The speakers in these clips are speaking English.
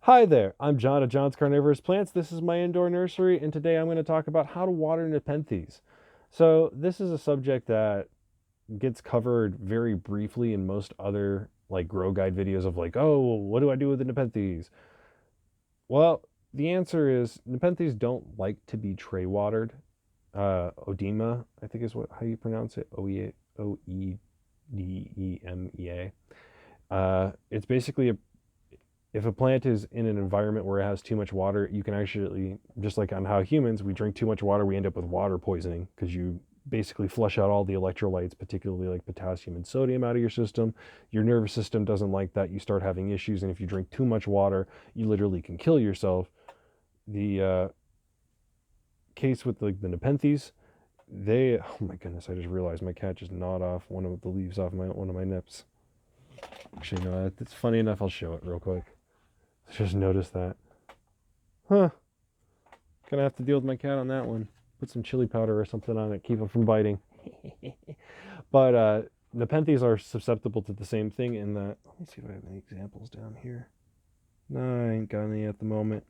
Hi there, I'm John of John's Carnivorous Plants. This is my indoor nursery, and today I'm going to talk about how to water Nepenthes. So this is a subject that gets covered very briefly in most other like grow guide videos of like, oh, what do I do with the Nepenthes? Well, the answer is Nepenthes don't like to be tray watered. Odema, I think is how you pronounce it. Oedemea. It's basically if a plant is in an environment where it has too much water, you can actually, just like on how humans, we drink too much water, we end up with water poisoning because you basically flush out all the electrolytes, particularly like potassium and sodium, out of your system. Your nervous system doesn't like that. You start having issues. And if you drink too much water, you literally can kill yourself. The case with like the Nepenthes, oh my goodness, I just realized my cat just gnawed off one of the leaves off one of my nips. Actually, no, it's funny enough. I'll show it real quick. Just noticed that. Huh. Gonna have to deal with my cat on that one. Put some chili powder or something on it, keep it from biting. But Nepenthes are susceptible to the same thing in that. Let me see if I have any examples down here. No, I ain't got any at the moment.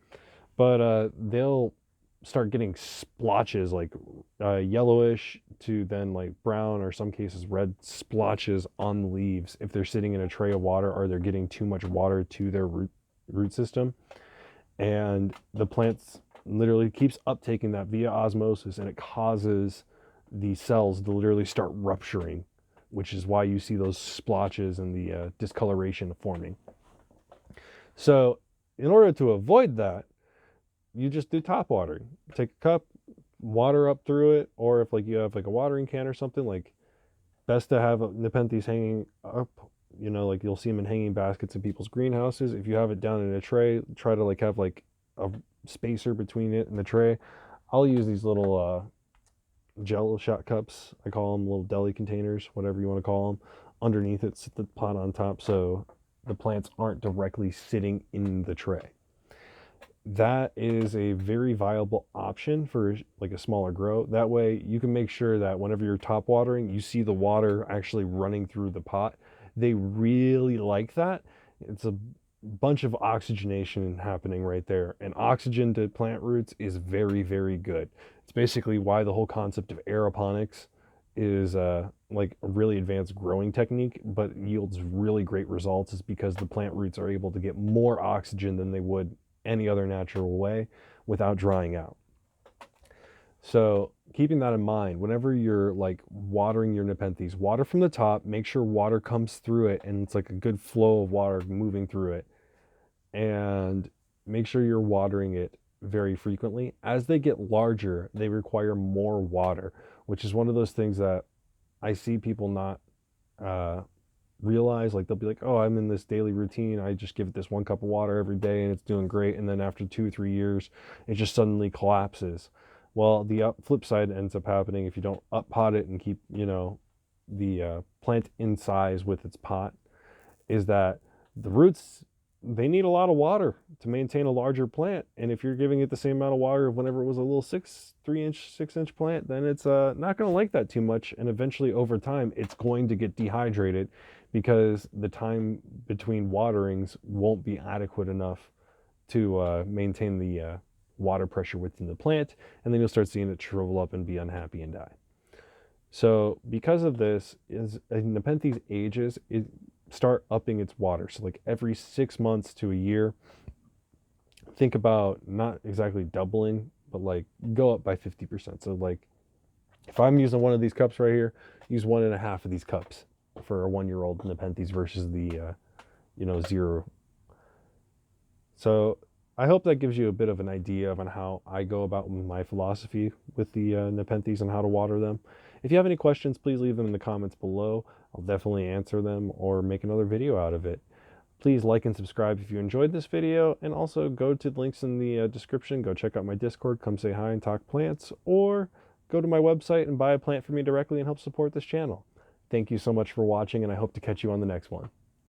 But they'll start getting splotches, like yellowish to then like brown, or some cases red splotches on the leaves if they're sitting in a tray of water or they're getting too much water to their root system. And the plants literally keeps uptaking that via osmosis, and it causes the cells to literally start rupturing, which is why you see those splotches and the discoloration forming. So in order to avoid that, you just do top watering. Take a cup, water up through it, or if like you have like a watering can or something, like best to have Nepenthes hanging up. Like you'll see them in hanging baskets in people's greenhouses. If you have it down in a tray, try to like have like a spacer between it and the tray. I'll use these little Jello shot cups. I call them little deli containers, whatever you want to call them. Underneath it, sit the pot on top so the plants aren't directly sitting in the tray. That is a very viable option for like a smaller grow. That way you can make sure that whenever you're top watering, you see the water actually running through the pot. They really like that. It's a bunch of oxygenation happening right there, and oxygen to plant roots is very, very good. It's basically why the whole concept of aeroponics is like a really advanced growing technique, but yields really great results, is because the plant roots are able to get more oxygen than they would any other natural way without drying out. So keeping that in mind, whenever you're like watering your Nepenthes, water from the top, make sure water comes through it and it's like a good flow of water moving through it. And make sure you're watering it very frequently. As they get larger, they require more water, which is one of those things that I see people not realize. Like they'll be like, oh, I'm in this daily routine, I just give it this 1 cup of water every day and it's doing great, and then after 2 or 3 years it just suddenly collapses. Well, the flip side ends up happening if you don't up pot it and keep the plant in size with its pot, is that the roots, they need a lot of water to maintain a larger plant. And if you're giving it the same amount of water whenever it was a little 6-inch plant, then it's not going to like that too much. And eventually over time, it's going to get dehydrated because the time between waterings won't be adequate enough to maintain the water pressure within the plant. And then you'll start seeing it shrivel up and be unhappy and die. So because of this, as Nepenthes ages, it start upping its water. So like every 6 months to a year, think about not exactly doubling, but like go up by 50%. So like if I'm using one of these cups right here, use 1.5 of these cups for a 1-year-old Nepenthes versus the 0. So I hope that gives you a bit of an idea of on how I go about my philosophy with the Nepenthes and how to water them. If you have any questions, please leave them in the comments below. I'll definitely answer them or make another video out of it. Please like and subscribe if you enjoyed this video, and also go to the links in the description. Go check out my Discord, come say hi and talk plants, or go to my website and buy a plant for me directly and help support this channel. Thank you so much for watching, and I hope to catch you on the next one.